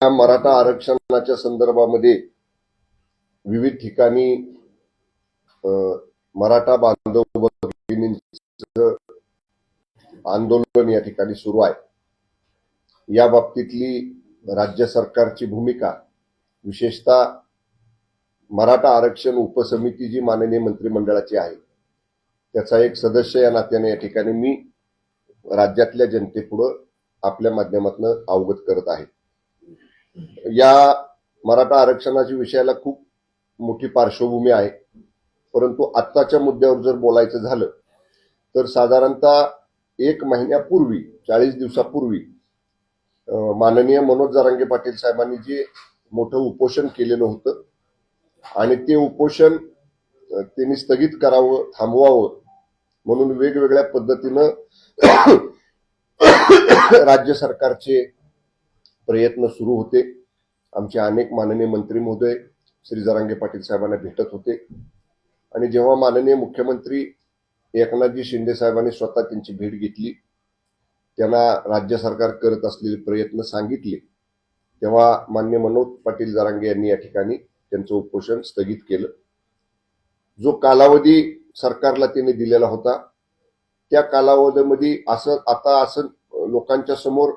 या मराठा आरक्षणाच्या संदर्भामध्ये विविध ठिकाणी मराठा बांधव भगिनींचं आंदोलन या ठिकाणी सुरू आहे। या बाबतीतली राज्य सरकारची भूमिका, विशेषतः मराठा आरक्षण उपसमिती जी माननीय मंत्रिमंडळाची आहे त्याचा एक सदस्य या नात्याने या ठिकाणी मी राज्यातल्या जनतेपुढे आपल्या माध्यमातून अवगत करत आहे। या मराठा आरक्षणाच्या विषयाला खूप मोठी पार्श्वभूमी आहे, परंतु आत्ताच्या मुद्द्यावर जर बोलायचं झालं तर साधारणतः 1 महिन्यापूर्वी 40 दिवसापूर्वी माननीय मनोज जरांगे पाटील साहेबांनी जे मोठं उपोषण केलेलं होतं आणि ते उपोषण त्यांनी स्थगित करावं, थांबवावं म्हणून वेगवेगळ्या पद्धतीनं राज्य सरकारचे प्रयत्न सुरू होते। आमचे अनेक माननीय मंत्री महोदय श्री जरांगे पाटील साहेबांना भेटत होते आणि जेव्हा माननीय मुख्यमंत्री एकनाथजी शिंदे साहेबांनी स्वतः त्यांची भेट घेतली, त्यांना राज्य सरकार करत असलेले प्रयत्न सांगितले, तेव्हा माननीय मनोज पाटील जरांगे यांनी या ठिकाणी त्यांचं उपोषण स्थगित केलं। जो कालावधी सरकारला त्यांनी दिलेला होता त्या कालावधीमध्ये असं लोकांच्या समोर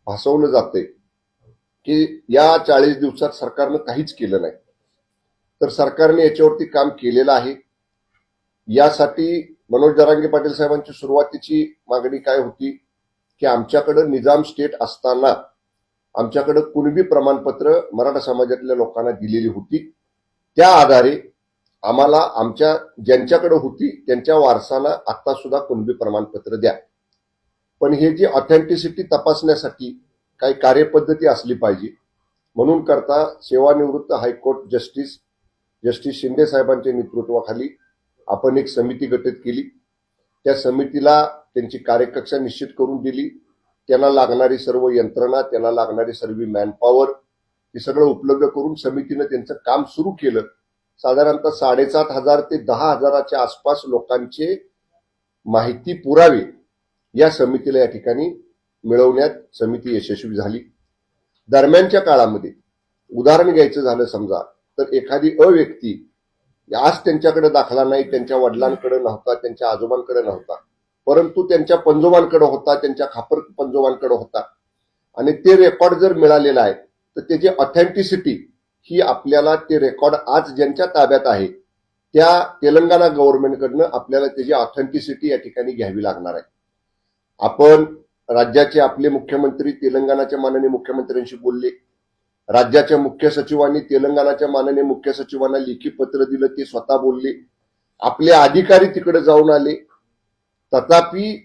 भासवलं जातंय की या 40 दिवसात सरकारनं काहीच केलं नाही, तर सरकारने याच्यावरती काम केलेलं आहे। यासाठी मनोज जरांगे पाटील साहेबांची सुरुवातीची मागणी काय होती की आमच्याकडे निजाम स्टेट असताना आमच्याकडे कुणबी प्रमाणपत्र मराठा समाजातल्या लोकांना दिलेली होती, त्या आधारे आम्हाला आमच्या ज्यांच्याकडे होती त्यांच्या वारसाला आता सुद्धा कुणबी प्रमाणपत्र द्या। पण हे जी ऑथेंटिसिटी तपासण्यासाठी काही कार्यपद्धती असली पाहिजे, म्हणून करता सेवानिवृत्त हायकोर्ट जस्टिस शिंदे साहेबांच्या नेतृत्वाखाली आपण एक समिती गठीत केली। त्या समितीला त्यांची कार्यकक्षा निश्चित करून दिली, त्यांना लागणारी सर्व यंत्रणा, त्यांना लागणारी सर्व मॅनपॉवर हे सगळं उपलब्ध करून समितीने त्यांचं काम सुरू केलं। साधारणतः 7,500 ते 10,000च्या आसपास लोकांचे माहिती पुरावे या समितीला या ठिकाणी मिळवण्यात समिती यशस्वी झाली। दरम्यानच्या काळामध्ये उदाहरण घ्यायचं झालं समजा तर एखादी व्यक्ती आज त्यांच्याकडे दाखला नाही, त्यांच्या वडिलांकडे नव्हता, त्यांच्या आजोबांकडे नव्हता, परंतु त्यांच्या पंजोबांकडे होता, त्यांच्या खापर पंजोबांकडे होता आणि ते रेकॉर्ड जर मिळालेला आहे तर त्याची ऑथेंटिसिटी ही आपल्याला ते रेकॉर्ड आज ज्यांच्या ताब्यात आहे त्या तेलंगणा गव्हर्नमेंटकडनं आपल्याला त्याची ऑथेंटिसिटी या ठिकाणी घ्यावी लागणार आहे। आपण राज्याचे आपले मुख्यमंत्री तेलंगणाच्या माननीय मुख्यमंत्र्यांशी बोलले, राज्याच्या मुख्य सचिवांनी तेलंगणाच्या माननीय मुख्य सचिवांना लेखी पत्र दिलं, ते स्वतः बोलले, आपले अधिकारी तिकडे जाऊन आले, तथापि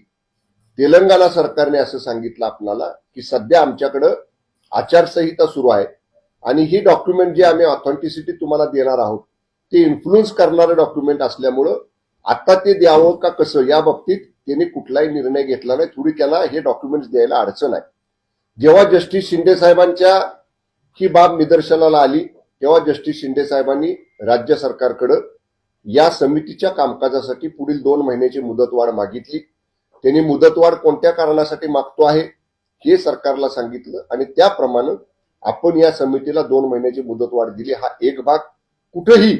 तेलंगणा सरकारने असं सांगितलं आपल्याला की सध्या आमच्याकडे आचारसंहिता सुरू आहे आणि ही डॉक्युमेंट जे आम्ही ऑथेंटिसिटी तुम्हाला देणार आहोत ते इन्फ्लुएन्स करणारे डॉक्युमेंट असल्यामुळं आता ते द्यावं का कसं या बाबतीत त्यांनी कुठलाही निर्णय घेतला नाही। थोडी त्यांना हे डॉक्युमेंट्स द्यायला अडचण आहे। जेव्हा जस्टिस शिंदे साहेबांच्या ही बाब निदर्शनाला आली तेव्हा जस्टिस शिंदे साहेबांनी राज्य सरकारकडे या समितीच्या कामकाजासाठी पुढील 2 महिन्याची मुदतवाढ मागितली। त्यांनी मुदतवाढ कोणत्या कारणासाठी मागतो आहे हे सरकारला सांगितलं आणि त्याप्रमाणे आपण या समितीला 2 महिन्याची मुदतवाढ दिली। हा एक भाग। कुठेही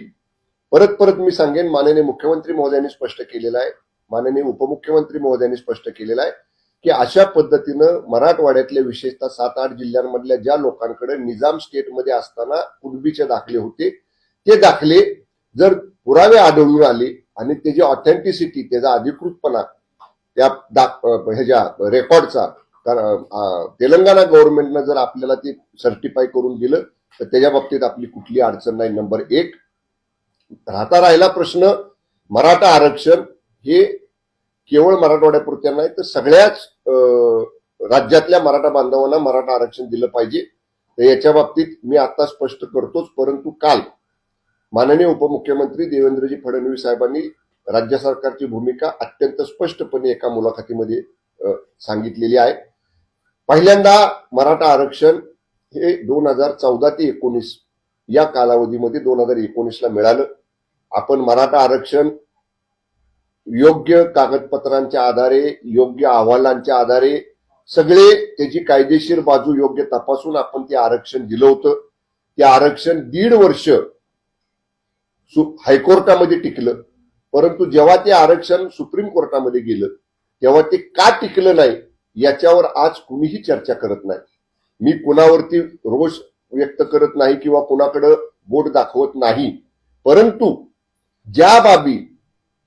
परत मी सांगेन, माननीय मुख्यमंत्री महोदयांनी स्पष्ट केलेलं आहे, माननीय उपमुख्यमंत्री महोदयांनी स्पष्ट केलेलं आहे की अशा पद्धतीनं मराठवाड्यातल्या विशेषतः 7-8 जिल्ह्यांमधल्या ज्या लोकांकडे निजाम स्टेटमध्ये असताना कुणबीचे दाखले होते ते दाखले जर पुरावे आढळून आले आणि त्याची ऑथेंटिसिटी, त्याचा अधिकृतपणा त्या ह्याच्या रेकॉर्डचा तेलंगणा गव्हर्नमेंटनं जर आपल्याला ते सर्टिफाय करून दिलं तर त्याच्या बाबतीत आपली कुठली अडचण नाही। नंबर 1 राहिला प्रश्न मराठा आरक्षण हे केवळ मराठवाड्यापुरत्या नाही तर सगळ्याच राज्यातल्या मराठा बांधवांना मराठा आरक्षण दिलं पाहिजे। तर याच्या बाबतीत मी आता स्पष्ट करतोच, परंतु काल माननीय उपमुख्यमंत्री देवेंद्रजी फडणवीस साहेबांनी राज्य सरकारची भूमिका अत्यंत स्पष्टपणे एका मुलाखतीमध्ये सांगितलेली आहे। पहिल्यांदा मराठा आरक्षण हे 2014 ते 19 या कालावधीमध्ये 2019ला मिळालं। आपण मराठा आरक्षण योग्य कागदपत्रांच्या आधारे, योग्य अहवालांच्या आधारे सगळे त्याची कायदेशीर बाजू योग्य तपासून आपण ते आरक्षण दिलं होतं. ते आरक्षण 1.5 वर्ष हायकोर्टामध्ये टिकलं, परंतु जेव्हा ते आरक्षण सुप्रीम कोर्टामध्ये गेलं तेव्हा ते का टिकलं नाही याच्यावर आज कुणीही चर्चा करत नाही. मी कुणावरती रोष व्यक्त करत नाही किंवा कुणाकडे बोट दाखवत नाही, परंतु ज्या बाबी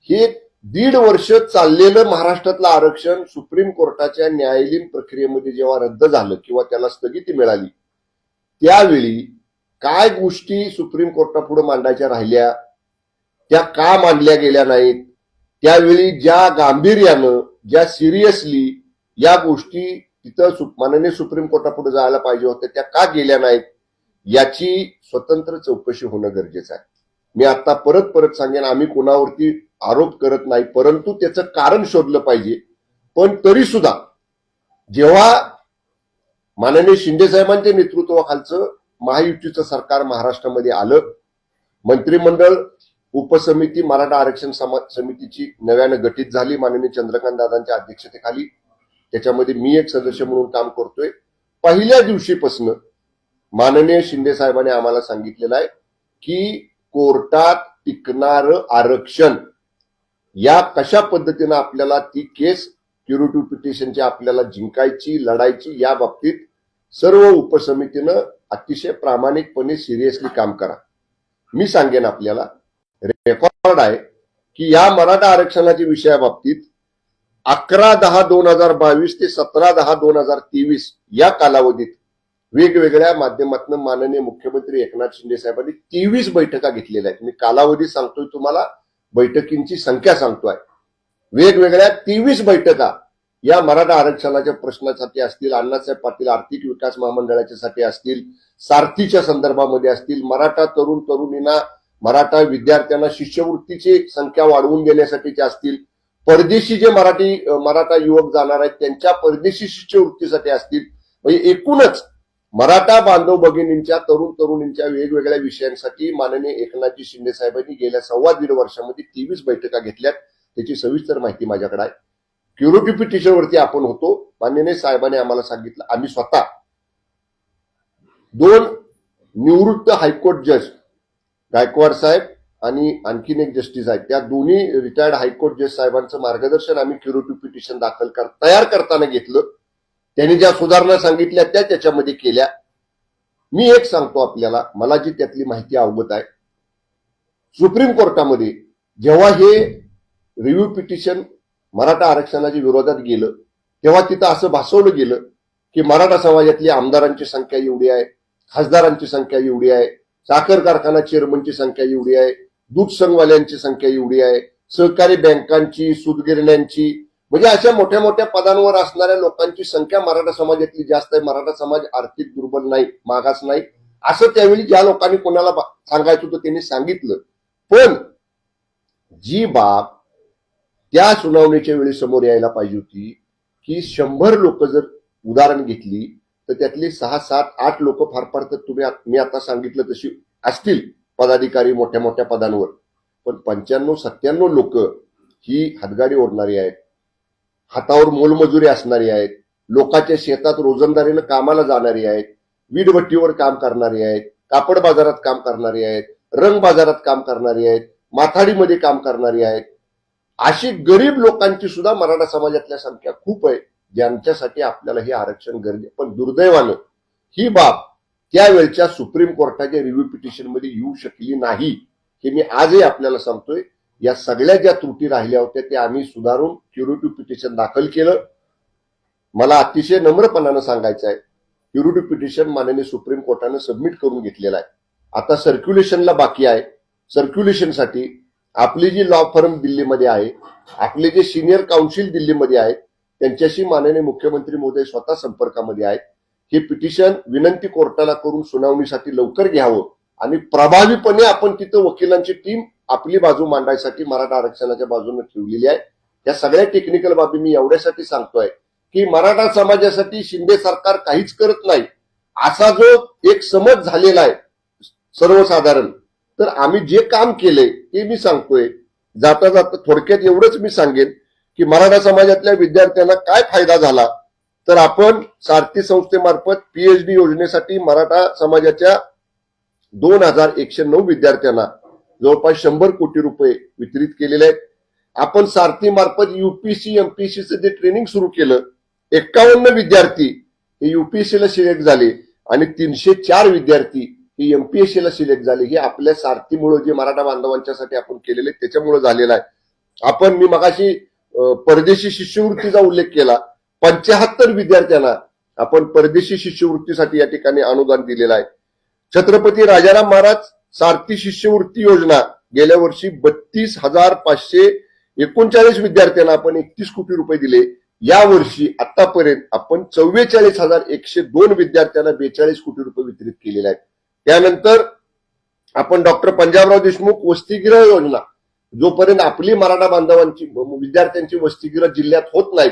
हे 1.5 वर्ष चाललेलं महाराष्ट्रातलं आरक्षण सुप्रीम कोर्टाच्या न्यायालयीन प्रक्रियेमध्ये जेव्हा रद्द झालं किंवा त्याला स्थगिती मिळाली, त्यावेळी काय गोष्टी सुप्रीम कोर्टापुढे मांडायच्या राहिल्या, त्या का मांडल्या गेल्या नाहीत, त्यावेळी ज्या गांभीर्यानं ज्या सिरियसली या गोष्टी तिथं माननीय सुप्रीम कोर्टापुढे जायला पाहिजे होत्या त्या का गेल्या नाहीत, याची स्वतंत्र चौकशी होणं गरजेचं आहे. मी आता परत परत सांगेन, आम्ही कोणावरती आरोप करत नाही, परंतु त्याचं कारण शोधलं पाहिजे. पण तरी सुद्धा जेव्हा माननीय शिंदे साहेबांच्या नेतृत्वाखालचं महायुतीचं सरकार महाराष्ट्रामध्ये आलं, मंत्रिमंडळ उपसमिती मराठा आरक्षण समितीची नव्यानं गठीत झाली माननीय चंद्रकांत दादांच्या अध्यक्षतेखाली. त्याच्यामध्ये मी एक सदस्य म्हणून काम करतोय. पहिल्या दिवशीपासून माननीय शिंदे साहेबांनी आम्हाला सांगितलेलं आहे की कोर्टात टिकणारं आरक्षण या कशा पद्धतीनं आपल्याला ती केस क्युरेटिव्ह पिटिशनची आपल्याला जिंकायची लढायची, या बाबतीत सर्व उपसमितीनं अतिशय प्रामाणिकपणे सिरियसली काम करा. मी सांगेन, आपल्याला रेकॉर्ड आहे की या मराठा आरक्षणाच्या विषयाबाबतीत 11/10/2022 ते 17/10/2023 या कालावधीत वेगवेगळ्या माध्यमातून माननीय मुख्यमंत्री एकनाथ शिंदे साहेबांनी 23 बैठका घेतलेल्या आहेत. मी कालावधी सांगतोय तुम्हाला, बैठकींची संख्या सांगतोय. वेगवेगळ्या 23 बैठका या मराठा आरक्षणाच्या प्रश्नासाठी असतील, अण्णासाहेब पाटील आर्थिक विकास महामंडळाच्यासाठी असतील, सारथीच्या संदर्भामध्ये असतील, मराठा तरुण तरुणींना मराठा विद्यार्थ्यांना शिष्यवृत्तीची संख्या वाढवून देण्यासाठीच्या असतील, परदेशी जे मराठा युवक जाणार आहेत त्यांच्या परदेशी शिष्यवृत्तीसाठी असतील. म्हणजे एकूणच मराठा बांधव भगिनींच्या तरुण तरुणींच्या वेगवेगळ्या विषयांसाठी माननीय एकनाथजी शिंदे साहेबांनी गेल्या 1.25 वर्षामध्ये 23 बैठका घेतल्यात. त्याची सविस्तर माहिती माझ्याकडे आहे. क्युरेटिव्ह पिटिशनवरती आपण होतो. माननीय साहेबांनी आम्हाला सांगितलं, आम्ही स्वतः 2 निवृत्त हायकोर्ट जज गायकवाड साहेब आणि आणखीन एक जस्टिस आहेत, त्या दोन्ही रिटायर्ड हायकोर्ट जज साहेबांचं मार्गदर्शन आम्ही क्युरेटिव्ह पिटिशन तयार करताना घेतलं. त्यांनी ज्या सुधारणा सांगितल्या त्या त्याच्यामध्ये केल्या. मी एक सांगतो आपल्याला, मला जी त्यातली माहिती अवगत आहे, सुप्रीम कोर्टामध्ये जेव्हा हे रिव्ह्यू पिटिशन मराठा आरक्षणाच्या विरोधात गेलं तेव्हा तिथं असं भासवलं गेलं की मराठा समाजातली आमदारांची संख्या एवढी आहे, खासदारांची संख्या एवढी आहे, साखर कारखाना चेअरमनची संख्या एवढी आहे, दूध संघवाल्यांची संख्या एवढी आहे, सहकारी बँकांची, सूतगिरण्यांची, म्हणजे अशा मोठ्या मोठ्या पदांवर असणाऱ्या लोकांची संख्या मराठा समाजातली जास्त आहे. मराठा समाज आर्थिक दुर्बल नाही, मागास नाही, असं त्यावेळी ज्या लोकांनी कोणाला सांगायचं होतं त्यांनी सांगितलं. पण जी बाब त्या सुनावणीच्या वेळी समोर यायला पाहिजे होती की 100 लोक जर उदाहरण घेतली तर त्यातली 6, 7, 8 लोक फार फार तर मी आता सांगितलं तशी असतील पदाधिकारी मोठ्या मोठ्या पदांवर, पण 95-97 लोक ही हातगाडी ओढणारी आहेत, हातावर मोलमजुरी असणारी आहेत, लोकांच्या शेतात रोजंदारीनं कामाला जाणारी आहेत, वीटभट्टीवर काम करणारी आहेत, कापड बाजारात काम करणारी आहेत, रंग बाजारात काम करणारी आहेत, माथाडीमध्ये काम करणारी आहेत. अशी गरीब लोकांची सुद्धा मराठा समाजातल्या संख्या खूप आहे, ज्यांच्यासाठी आपल्याला हे आरक्षण गरजेचं. पण दुर्दैवानं ही बाब त्यावेळच्या सुप्रीम कोर्टाच्या रिव्ह्यू पिटिशनमध्ये येऊ शकली नाही. हे मी आजही आपल्याला सांगतोय. या सगळ्या ज्या त्रुटी राहिल्या होत्या त्या आम्ही सुधारून क्युरेटिव्ह पिटिशन दाखल केलं. मला अतिशय नम्रपणानं सांगायचं आहे, क्युरेटिव्ह पिटिशन माननीय सुप्रीम कोर्टानं सबमिट करून घेतलेलं आहे. आता सर्क्युलेशनला बाकी आहे. सर्क्युलेशनसाठी आपली जी लॉ फर्म दिल्लीमध्ये आहे, आपले जे सिनियर काउन्सिल दिल्लीमध्ये आहेत, त्यांच्याशी माननीय मुख्यमंत्री महोदय स्वतः संपर्कामध्ये आहेत. हे पिटिशन विनंती कोर्टाला करून सुनावणीसाठी लवकर घ्यावं आणि प्रभावीपणे आपण तिथं वकिलांची टीम आपली बाजू मांडायसाठी मराठा आरक्षणाच्या बाजूने ठेवलेली आहे. या सगळ्या टेक्निकल बाबी मी एवढ्यासाठी सांगतोय की मराठा समाजासाठी शिंदे सरकार काहीच करत नाही असा जो एक समज झालेला आहे सर्वसाधारण, तर आम्ही जे काम केलंय ते मी सांगतोय. जाता जाता थोडक्यात एवढंच मी सांगेन की मराठा समाजातल्या विद्यार्थ्यांना काय फायदा झाला, तर आपण सारथी संस्थेमार्फत पीएचडी योजनेसाठी मराठा समाजाच्या 2109 विद्यार्थ्यांना जवळपास 100 कोटी रुपये वितरित केलेले आहेत. आपण सारथी मार्फत युपीएससी एमपीएससीचं जे ट्रेनिंग सुरू केलं, 51 विद्यार्थी हे युपीएससीला सिलेक्ट झाले आणि 304 विद्यार्थी हे एमपीएससीला सिलेक्ट झाले. हे आपल्या सारथीमुळे जे मराठा बांधवांच्यासाठी आपण केलेले त्याच्यामुळे झालेलं आहे. आपण मी मगाशी परदेशी शिष्यवृत्तीचा उल्लेख केला. 75 विद्यार्थ्यांना आपण परदेशी शिष्यवृत्तीसाठी या ठिकाणी अनुदान दिलेलं आहे. छत्रपती राजाराम महाराज सारथी शिष्यवृत्ती योजना गेल्या वर्षी 32,539 विद्यार्थ्यांना आपण 31 कोटी रुपये दिले. या वर्षी आतापर्यंत आपण 44,102 विद्यार्थ्यांना 42 कोटी रुपये वितरित केलेले आहेत. त्यानंतर आपण डॉक्टर पंजाबराव देशमुख वसतिगृह योजना, जोपर्यंत आपली मराठा बांधवांची विद्यार्थ्यांची वसतिगृह जिल्ह्यात होत नाहीत,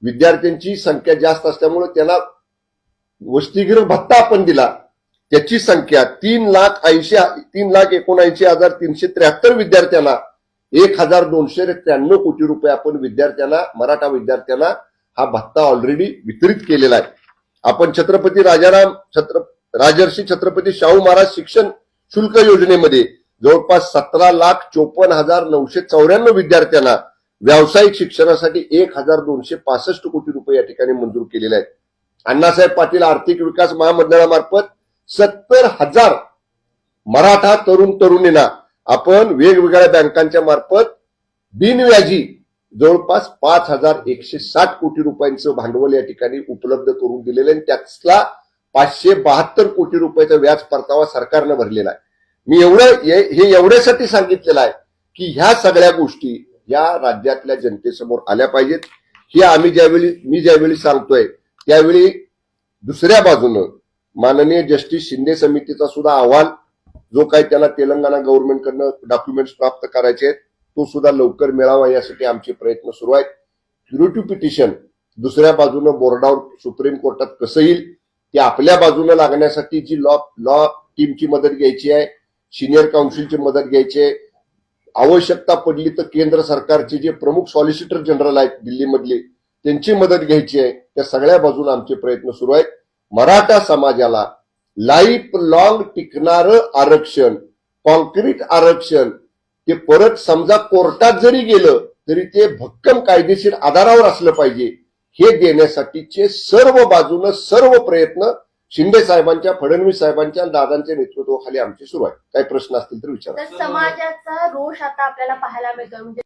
विद्यार्थ्यांची संख्या जास्त असल्यामुळे त्यांना वसतिगृह भत्ता आपण दिला. त्याची संख्या 3,79,373 विद्यार्थ्यांना 1,293 कोटी रुपये आपण विद्यार्थ्यांना, मराठा विद्यार्थ्यांना हा भत्ता ऑलरेडी वितरित केलेला आहे. आपण छत्रपती राजर्षी छत्रपती शाहू महाराज शिक्षण शुल्क योजनेमध्ये जवळपास 17,54,994 विद्यार्थ्यांना व्यावसायिक शिक्षणासाठी 1,265 कोटी रुपये या ठिकाणी मंजूर केलेले आहेत. अण्णासाहेब पाटील आर्थिक विकास महामंडळामार्फत 70,000 मराठा तरुण तरुणींना आपण वेगवेगळ्या बँकांच्या मार्फत बिनव्याजी जवळपास 5,160 कोटी रुपयांचं भांडवल या ठिकाणी उपलब्ध करून दिलेलं आहे. त्यातला 572 कोटी रुपयाचा व्याज परतावा सरकारनं भरलेला आहे. मी हे एवढ्यासाठी सांगितलेलं आहे की ह्या सगळ्या गोष्टी या राज्यातल्या जनतेसमोर आल्या पाहिजेत. हे मी ज्यावेळी सांगतोय त्यावेळी दुसऱ्या बाजूनं माननीय जस्टिस शिंदे समितीचा सुद्धा अहवाल जो काही त्यांना तेलंगणा गव्हर्नमेंटकडनं डॉक्युमेंट्स प्राप्त करायचे आहेत तो सुद्धा लवकर मिळावा यासाठी आमचे प्रयत्न सुरू आहेत. क्युरेटिव्ह पिटिशन दुसऱ्या बाजूनं बोर्डावर सुप्रीम कोर्टात कसं येईल ते आपल्या बाजूनं लागण्यासाठी जी लॉ टीमची मदत घ्यायची आहे, सिनियर काउन्सिलची मदत घ्यायची आहे, आवश्यकता पडली तर केंद्र सरकारचे जे प्रमुख सॉलिसिटर जनरल आहेत दिल्लीमधले त्यांची मदत घ्यायची आहे. त्या सगळ्या बाजूने आमचे प्रयत्न सुरू आहेत. मराठा समाजाला लाईफ लॉंग टिकणारं आरक्षण, कॉन्क्रीट आरक्षण ते परत समजा कोर्टात जरी गेलं तरी ते भक्कम कायदेशीर आधारावर असलं पाहिजे. हे देण्यासाठीचे सर्व बाजूनं सर्व प्रयत्न शिंदे साहेबांच्या, फडणवीस साहेबांच्या, दादांच्या नेतृत्वाखाली आमचे सुरू आहेत. काही प्रश्न असतील तर विचारा. समाजाचा रोष आता आपल्याला पाहायला मिळतो म्हणजे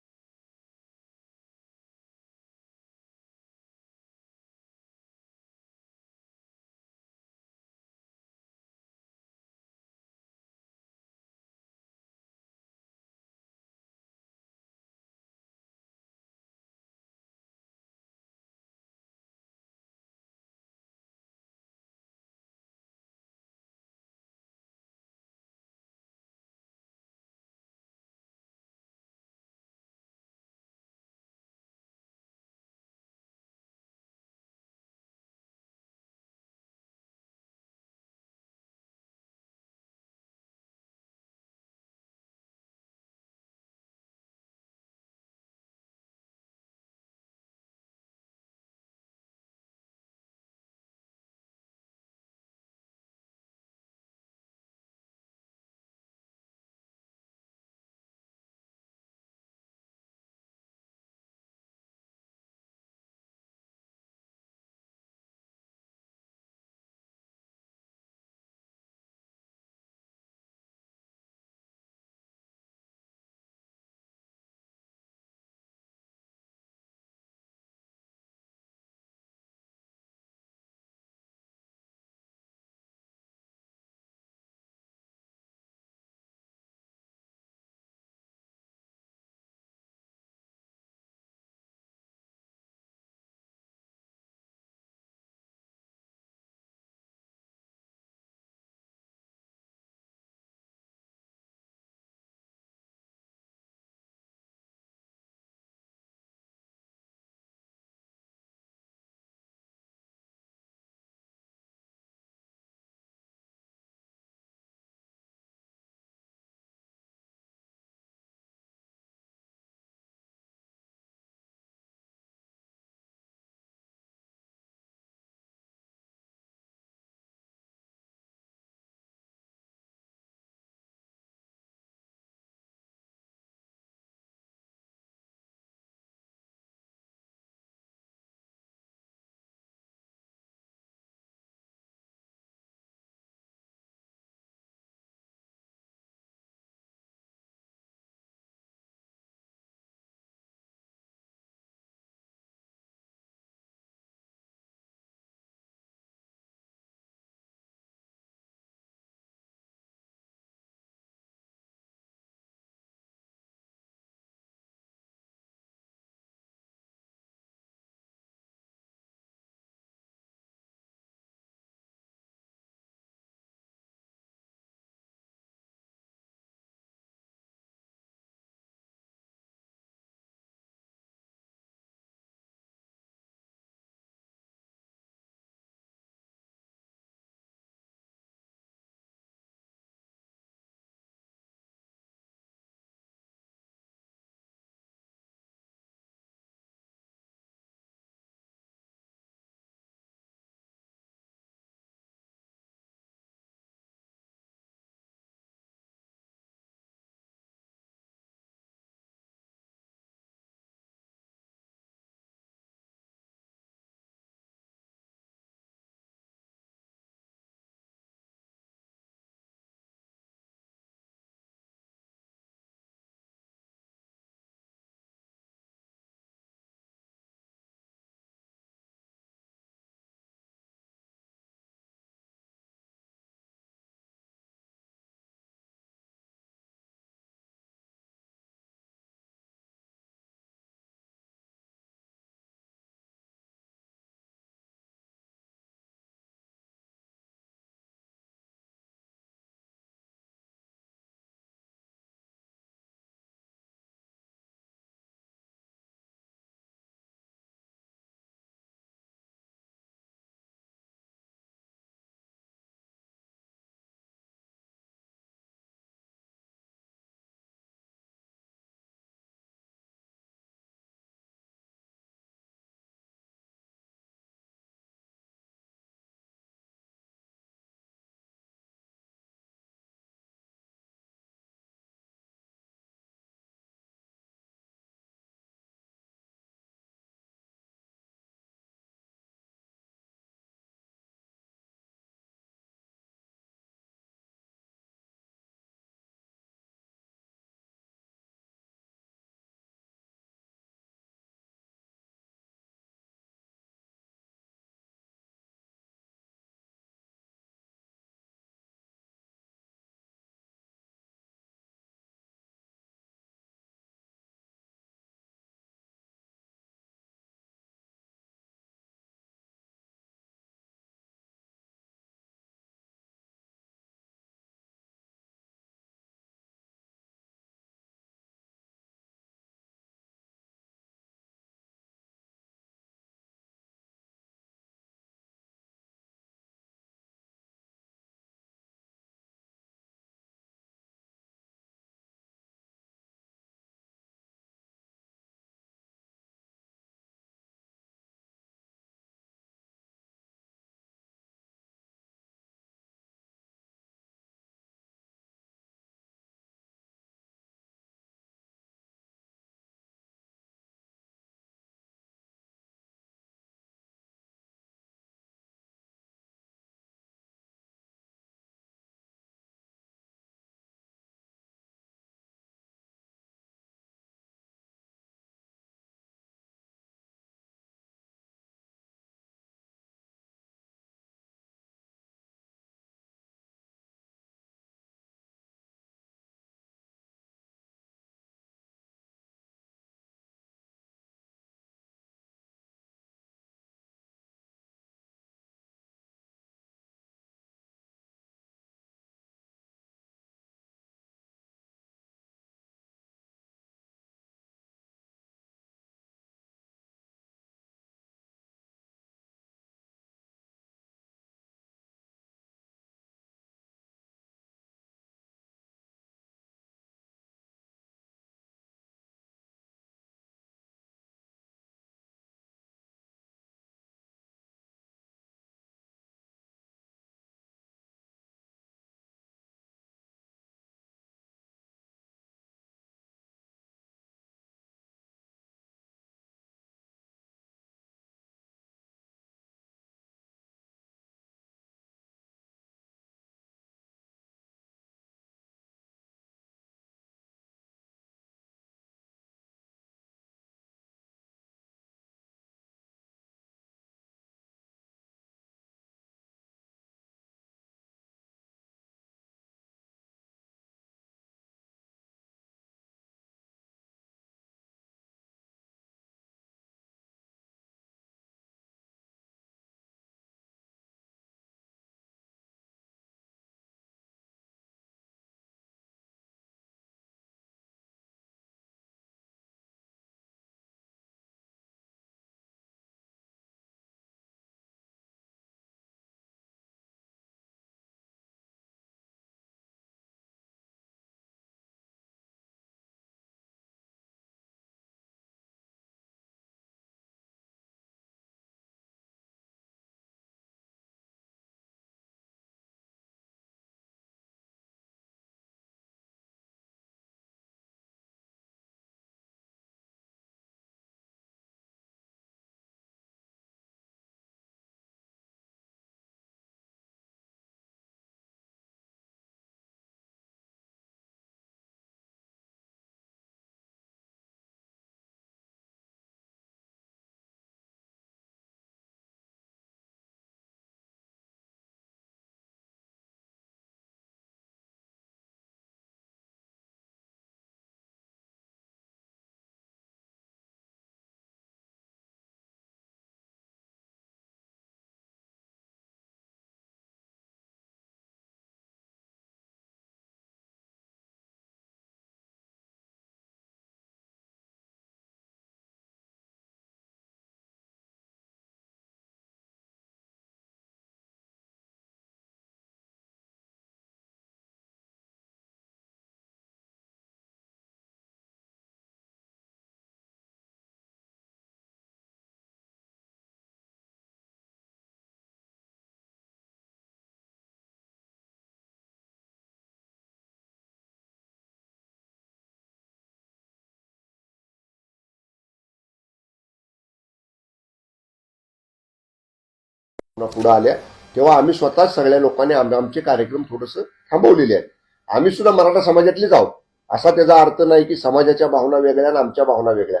पुढे आल्या तेव्हा आम्ही स्वतः सगळ्या लोकांनी आमचे कार्यक्रम थोडंसं थांबवलेले आहेत. आम्ही सुद्धा मराठा समाजातलेच आहोत. असा त्याचा अर्थ नाही की समाजाच्या भावना वेगळ्या आणि आमच्या भावना वेगळ्या.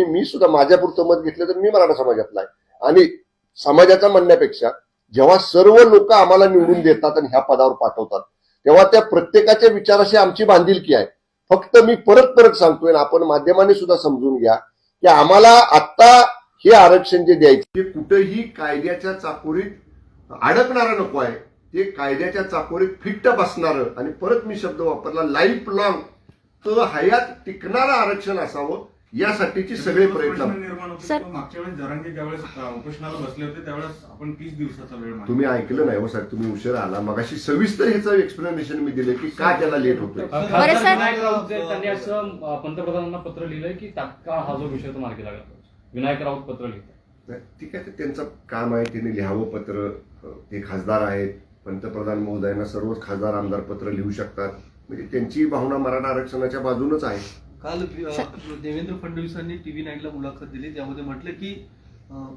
मी सुद्धा माझ्यापुरतं मत घेतलं तर मी मराठा समाजातला आहे. आणि समाजाचा म्हणण्यापेक्षा जेव्हा सर्व लोक आम्हाला निवडून देतात आणि ह्या पदावर पाठवतात तेव्हा त्या प्रत्येकाच्या विचाराशी आमची बांधिलकी आहे. फक्त मी परत सांगतोय, आपण माध्यमाने सुद्धा समजून घ्या की आम्हाला आता हे आरक्षण जे द्यायचे ते कुठेही कायद्याच्या चाकोरीत अडकणारं नको आहे. ते कायद्याच्या चाकोरीत फिट्ट बसणारं आणि परत मी शब्द वापरला लाईफ लॉंग तर हयात टिकणारं आरक्षण असावं यासाठीचे सगळे प्रयत्न. मागच्या वेळेस जरांगे ज्यावेळेस उपोषणाला बसले होते त्यावेळेस आपण 30 दिवसाचा वेळ मागितला. तुम्ही ऐकलं नाही हो साहेब, तुम्ही उशीर आला. मगाशी सविस्तर ह्याचं एक्सप्लेनेशन मी दिलं की का त्याला लेट होतोय. विनायक राऊत त्यांनी असं पंतप्रधानांना पत्र लिहिलंय की तात्काळ हा जो विषय तो मार्गी लागला. विनायक राऊत पत्र लिहितात. ठीक आहे, ते त्यांचं काम आहे, त्यांनी लिहावं पत्र. ते खासदार आहेत, पंतप्रधान महोदयांना सर्वच खासदार आमदार पत्र लिहू शकतात. म्हणजे त्यांची भावना मराठा आरक्षणाच्या बाजूनच आहे. काल देवेंद्र फडणवीसांनी टीव्ही 9ला मुलाखत दिली, त्यामध्ये म्हटलं की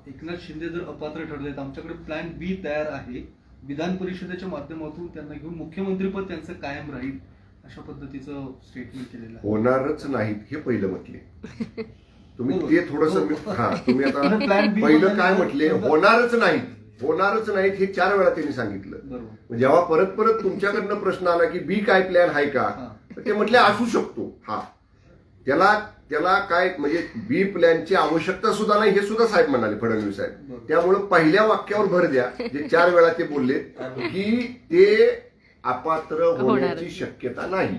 एकनाथ शिंदे जर अपात्र ठरले तर आमच्याकडे प्लॅन बी तयार आहे. विधान परिषदेच्या माध्यमातून त्यांना घेऊन मुख्यमंत्रीपद त्यांचं कायम राहील, अशा पद्धतीचं स्टेटमेंट केलेलं आहे. होणारच नाहीत हे पहिलं म्हटले तुम्ही. ते थोडंसं तुम्ही आता प्लॅन बी पहिलं काय म्हटले, होणारच नाहीत हे 4 वेळा त्यांनी सांगितलं. बरोबर. जेव्हा परत तुमच्याकडनं प्रश्न आला की बी काय प्लॅन आहे का, तर ते म्हटले असू शकतो. त्याला काय म्हणजे बी प्लॅनची आवश्यकता सुद्धा नाही हे सुद्धा साहेब म्हणाले, फडणवीस साहेब. त्यामुळे पहिल्या वाक्यावर भर द्या जे 4 वेळा ते बोलले की ते अपात्र होण्याची शक्यता नाही.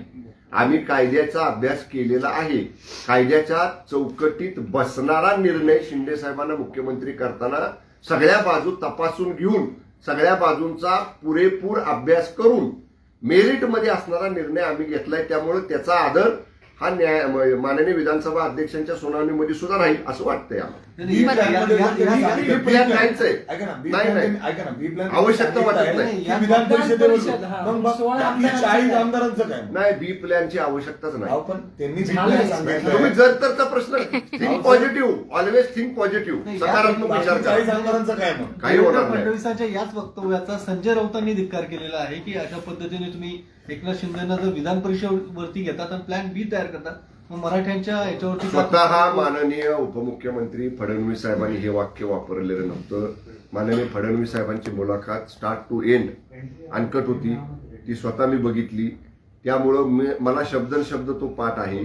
आम्ही कायद्याचा अभ्यास केलेला आहे. कायद्याच्या चौकटीत बसणारा निर्णय शिंदे साहेबांना मुख्यमंत्री करताना सगळ्या बाजू तपासून घेऊन सगळ्या बाजूंचा पुरेपूर अभ्यास करून मेरिटमध्ये असणारा निर्णय आम्ही घेतलाय. त्यामुळे त्याचा आदर हा माननीय विधानसभा अध्यक्षांच्या सुनावणीमध्ये सुद्धा राहील असं वाटतंय आम्हाला. आवश्यकता वाटत नाही. विधान परिषदेवर आमदारांचं काय नाही, बी प्लॅनची आवश्यकताच नाही. पण त्यांनी सांगितलं तुम्ही जर तरचा प्रश्न think positive, always think positive, सकारात्मक विचार करा. आमदारांचं काय मग काही होणार नाही. फडणवीसांच्या याच वक्तव्याचा संजय राऊतांनी धिक्कार केलेला आहे की अशा पद्धतीने तुम्ही एकनाथ शिंदेना जर विधान परिषदेवरती घेतात आणि प्लॅन बी तयार करतात मग मराठ्यांच्या याच्यावरती स्वतः माननीय उपमुख्यमंत्री फडणवीस साहेबांनी हे वाक्य वापरलेलं नव्हतं. माननीय फडणवीस साहेबांची मुलाखत स्टार्ट टू एंड अनकट होती, ती स्वतः मी बघितली. त्यामुळं मला शब्द तो पाठ आहे.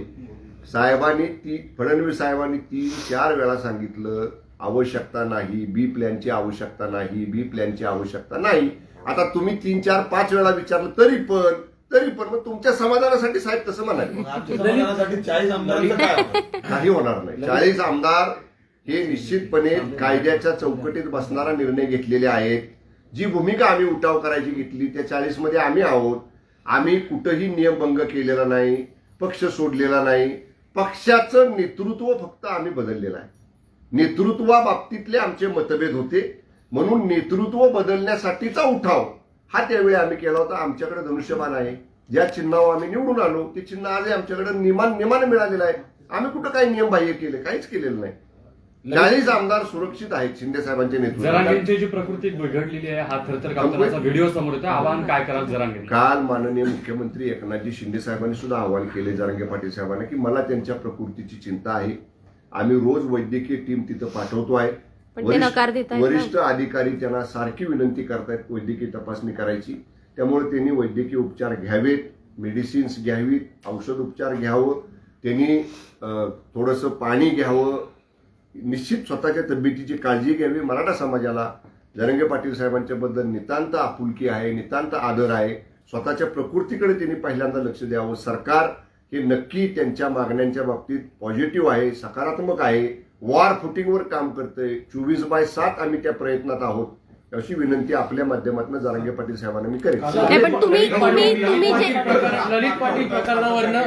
फडणवीस साहेबांनी 3-4 वेळा सांगितलं आवश्यकता नाही, बी प्लॅनची आवश्यकता नाही, बी प्लॅनची आवश्यकता नाही. आता तुम्ही 3-4-5 वेळा विचारलं तरी पण मग तुमच्या समाधानासाठी साहेब तसं म्हणाले. आमच्या समाधानासाठी 40 आमदारांचं काय काही होणार नाही. 40 आमदार हे निश्चितपणे कायद्याच्या चौकटीत बसणारा निर्णय घेतलेले आहेत. जी भूमिका आम्ही उठाव करायची घेतली त्या 40 मध्ये आम्ही आहोत. आम्ही कुठंही नियमभंग केलेला नाही, पक्ष सोडलेला नाही. पक्षाचं नेतृत्व फक्त आम्ही बदललेलं आहे. नेतृत्वाबाबतीतले आमचे मतभेद होते म्हणून नेतृत्व बदलण्यासाठीचा उठाव हा त्यावेळी आम्ही केला होता. आमच्याकडे धनुष्यबाण आहे, ज्या चिन्हावर आम्ही निवडून आलो ते चिन्ह आज आमच्याकडे नियमाने मिळालेलं आहे. आम्ही कुठं काही नियम बाह्य केले, काहीच केलेलं नाही. 40 आमदार सुरक्षित आहेत शिंदे साहेबांच्या नेतृत्वात. जरांगेंची जी प्रकृती बिघडलेली आहे, हा थरथर कापतानाचा व्हिडिओ समोर येतो. आवाहन काय कराल जरांगे? काल माननीय मुख्यमंत्री एकनाथजी शिंदे साहेबांनी सुद्धा आवाहन केले जरांगे पाटील साहेबांना की मला त्यांच्या प्रकृतीची चिंता आहे. आम्ही रोज वैद्यकीय टीम तिथं पाठवतो आहे. वरिष्ठ अधिकारी त्यांना सारखी विनंती करतायत वैद्यकीय तपासणी करायची. त्यामुळे त्यांनी वैद्यकीय उपचार घ्यावेत, मेडिसिन्स घ्यावीत, औषध उपचार घ्यावं, त्यांनी थोडंसं पाणी घ्यावं, निश्चित स्वतःच्या तब्येतीची काळजी घ्यावी. मराठा समाजाला जरांगे पाटील साहेबांच्या बद्दल नितांत आपुलकी आहे, नितांत आदर आहे. स्वतःच्या प्रकृतीकडे त्यांनी पहिल्यांदा लक्ष द्यावं. सरकार हे नक्की त्यांच्या मागण्यांच्या बाबतीत पॉझिटिव्ह आहे, सकारात्मक आहे, वॉर फुटिंगवर काम करतंय. 24/7 आम्ही त्या प्रयत्नात आहोत. अशी विनंती आपल्या माध्यमातून जरांगे पाटील साहेबांना मी करेन. ललित पाटील प्रकरणावरनं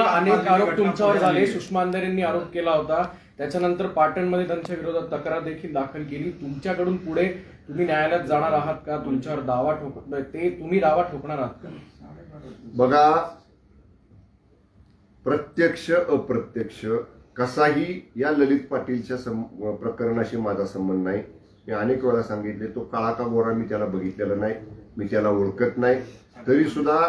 अनेक आरोप तुमच्यावर झाले. सुषमा अंधारेंनी आरोप केला होता. त्याच्यानंतर पाटणमध्ये त्यांच्या विरोधात तक्रार देखील दाखल केली. तुमच्याकडून पुढे तुम्ही न्यायालयात जाणार आहात का? तुमच्यावर दावा तुम्ही दावा ठोकणार आहात का? बघा, प्रत्यक्ष अप्रत्यक्ष कसाही या ललित पाटीलच्या प्रकरणाशी माझा संबंध नाही. मी अनेक वेळा सांगितले, तो काळा का गोरा मी त्याला बघितलेला नाही, मी त्याला ओळखत नाही. तरी सुद्धा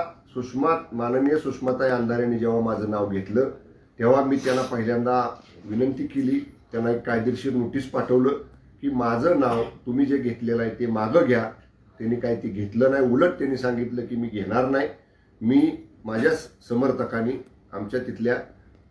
माननीय सुषमाताई अंधारेंनी जेव्हा माझं नाव घेतलं तेव्हा मी त्यांना पहिल्यांदा विनंती केली, त्यांना एक कायदेशीर नोटीस पाठवलं की माझं नाव तुम्ही जे घेतलेलं आहे ते मागं घ्या. त्यांनी काय ते घेतलं नाही, उलट त्यांनी सांगितलं की मी घेणार नाही. मी माझ्या समर्थकांनी आमच्या तिथल्या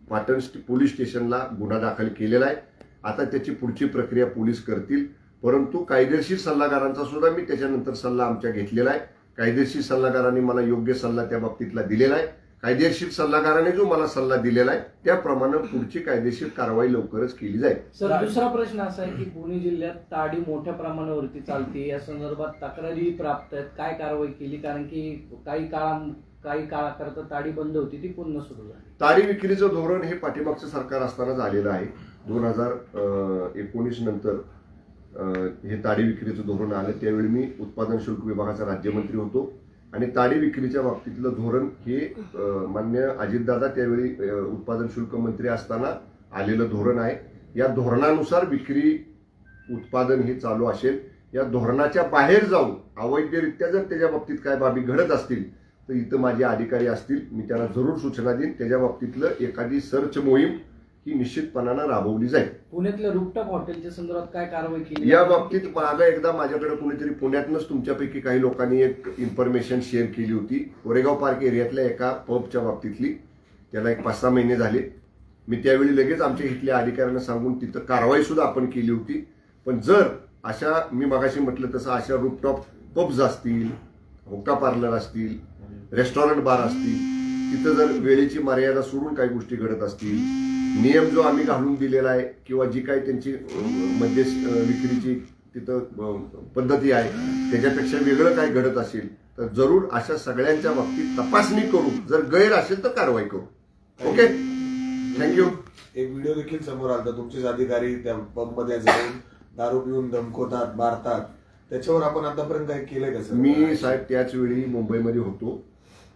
पाटण पोलीस स्टेशनला गुन्हा दाखल केलेला आहे. आता त्याची पुढची प्रक्रिया पोलीस करतील, परंतु कायदेशीर सल्लागारांचा सुद्धा मी त्याच्यानंतर सल्ला आमच्या घेतलेला आहे. कायदेशीर सल्लागारांनी मला योग्य सल्ला त्या बाबतीतला दिलेला आहे. कायदेशीर सल्लागाराने जो मला सल्ला दिलेला आहे त्याप्रमाणे पुढची कायदेशीर कारवाई लवकरच केली जाईल. सर, दुसरा प्रश्न असा आहे की पुणे जिल्ह्यात ताडी मोठ्या प्रमाणावरती चालते, या संदर्भात तक्रारी प्राप्त आहेत, काय कारवाई केली? कारण की काही काळाकरता ताडी बंद होती, ती पुन्हा सुरू झाली. ताडी विक्रीचं धोरण हे पाठीमागचं सरकार असताना झालेलं आहे. 2019 नंतर हे ताडी विक्रीचं धोरण आलं. त्यावेळी मी उत्पादन शुल्क विभागाचा राज्यमंत्री होतो आणि ताडी विक्रीच्या बाबतीतलं धोरण हे मान्य अजितदादा त्यावेळी उत्पादन शुल्क मंत्री असताना आलेलं धोरण आहे. या धोरणानुसार विक्री उत्पादन हे चालू असेल. या धोरणाच्या बाहेर जाऊन अवैधरित्या जर त्याच्या बाबतीत काय बाबी घडत असतील तर इथं माझे अधिकारी असतील, मी त्यांना जरूर सूचना देईन. त्याच्या बाबतीतलं एखादी सर्च मोहीम ही निश्चितपणानं राबवली जाईल. पुण्यातल्या रूफटॉप हॉटेलच्या संदर्भात काय कारवाई केली? या बाबतीत मागं एकदा माझ्याकडे कुणीतरी पुण्यातनंच तुमच्यापैकी काही लोकांनी एक इन्फॉर्मेशन शेअर केली होती कोरेगाव पार्क एरियातल्या एका पबच्या बाबतीतली. त्याला एक 5-6 महिने झाले. मी त्यावेळी लगेच आमच्या इथल्या अधिकाऱ्यांना सांगून तिथं कारवाई सुद्धा आपण केली होती. पण जर अशा मी मगाशी म्हटलं तसं अशा रूफटॉप पब्स असतील, हुक्का पार्लर असतील, रेस्टॉरंट बार असतील, तिथं जर वेळेची मर्यादा सोडून काही गोष्टी घडत असतील, नियम जो आम्ही घालून दिलेला आहे किंवा जी काही त्यांची मद्य विक्रीची तिथं पद्धती आहे त्याच्यापेक्षा वेगळं काही घडत असेल तर जरूर अशा सगळ्यांच्या बाबतीत तपासणी करू. जर गैर असेल तर कारवाई करू. Okay, thank you. एक व्हिडिओ देखील समोर आला, तुमचेच अधिकारी त्या पबमध्ये जाऊन दारू पिऊन धमकवतात, मारतात. त्याच्यावर आपण आतापर्यंत काही केलंय का सर? मी साहेब त्याच वेळी मुंबईमध्ये होतो.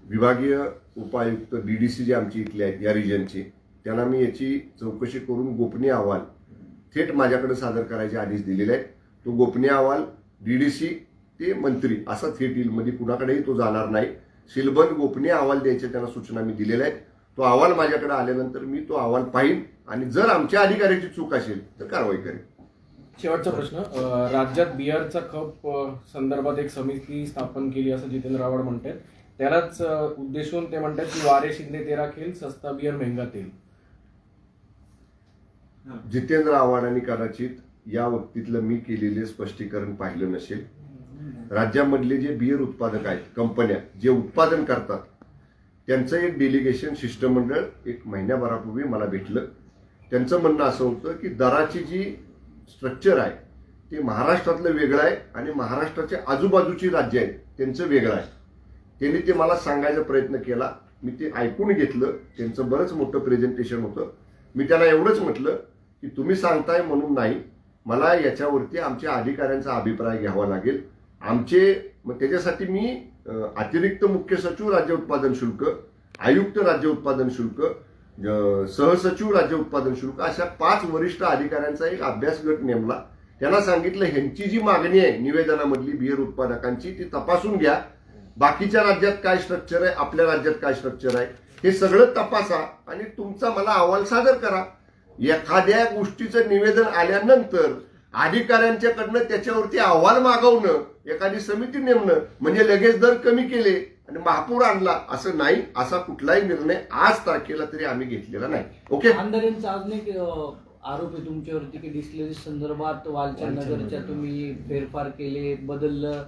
विभागीय उपायुक्त डीडीसी जे आमची इथले आहेत या रिजनचे, त्यांना मी याची चौकशी करून गोपनीय अहवाल थेट माझ्याकडे सादर करायचे आदेश दिलेले आहेत. तो गोपनीय अहवाल डीडीसी ते मंत्री असा थेट येईल, मध्ये कुणाकडेही तो जाणार नाही. सीलबंद गोपनीय अहवाल द्यायचे त्यांना सूचना मी दिलेल्या आहेत. तो अहवाल माझ्याकडे आल्यानंतर मी तो अहवाल पाहीन आणि जर आमच्या अधिकाऱ्याची चूक असेल तर कारवाई करेन. शेवटचा प्रश्न, राज्यात बिअरचा खप संदर्भात एक समिती स्थापन केली असं जितेंद्र आव्हाड म्हणतात. त्यालाच उद्देशून ते म्हणतात की वारे शिंदे तेरा खेल, सस्ता बियर महंगा तेल. जितेंद्र आव्हाडांनी कदाचित या बाबतीतलं मी केलेले स्पष्टीकरण पाहिलं नसेल. राज्यामधले जे बियर उत्पादक आहेत, कंपन्या जे उत्पादन करतात, त्यांचं एक डेलिगेशन शिष्टमंडळ एक महिन्याभरापूर्वी मला भेटलं. त्यांचं म्हणणं असं होतं की दराची जी स्ट्रक्चर आहे ते महाराष्ट्रातलं वेगळं आहे आणि महाराष्ट्राच्या आजूबाजूची राज्य आहेत त्यांचं वेगळं आहे. त्यांनी ते मला सांगायचा प्रयत्न केला. मी ते ऐकून घेतलं. त्यांचं बरंच मोठं प्रेझेंटेशन होतं. मी त्यांना एवढंच म्हटलं की तुम्ही सांगताय म्हणून नाही, मला याच्यावरती आमच्या अधिकाऱ्यांचा अभिप्राय घ्यावा लागेल. मग त्याच्यासाठी मी अतिरिक्त मुख्य सचिव राज्य उत्पादन शुल्क, आयुक्त राज्य उत्पादन शुल्क, सहसचिव राज्य उत्पादन शुल्क अशा 5 वरिष्ठ अधिकाऱ्यांचा एक अभ्यास गट नेमला. त्यांना सांगितलं ह्यांची जी मागणी आहे निवेदनामधली बियर उत्पादकांची ती तपासून घ्या. बाकीच्या राज्यात काय स्ट्रक्चर आहे, आपल्या राज्यात काय स्ट्रक्चर आहे, हे सगळं तपासा आणि तुमचा मला अहवाल सादर करा. एखाद्या गोष्टीचं निवेदन आल्यानंतर अधिकाऱ्यांच्याकडनं त्याच्यावरती अहवाल मागवणं, एखादी समिती नेमणं म्हणजे लगेच दर कमी केले आणि महापूर आणला असं नाही. असा कुठलाही निर्णय आज तारखेला तरी आम्ही घेतलेला नाही. ओके. अंधारेंचा अजून एक आरोप आहे तुमच्यावरती की डिस्टिलरी संदर्भात वालच्या नगरच्या तुम्ही फेरफार केले, बदललं,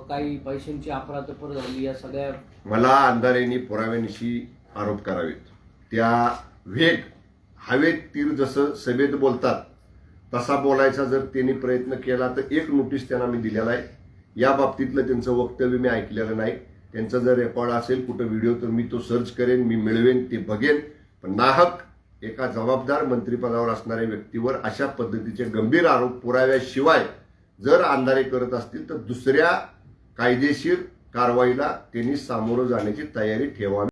काही पैशांची अफरातफर झाली. या सगळ्या मला अंधारेंनी पुराव्यानिशी आरोप करावेत. त्या वेग हवेत तीर जसं सभेत बोलतात तसा बोलायचा जर त्यांनी प्रयत्न केला तर एक नोटीस त्यांना मी दिलेला आहे. या बाबतीतलं त्यांचं वक्तव्य मी ऐकलेलं नाही. त्यांचा जर रेकॉर्ड असेल कुठं व्हिडिओ तर मी तो सर्च करेन, मी मिळवेन, ते बघेन. पण नाहक एका जबाबदार मंत्रिपदावर असणाऱ्या व्यक्तीवर अशा पद्धतीचे गंभीर आरोप पुराव्याशिवाय जर अंधारे करत असतील तर दुसऱ्या कायदेशीर कारवाईला त्यांनी सामोरं जाण्याची तयारी ठेवावी.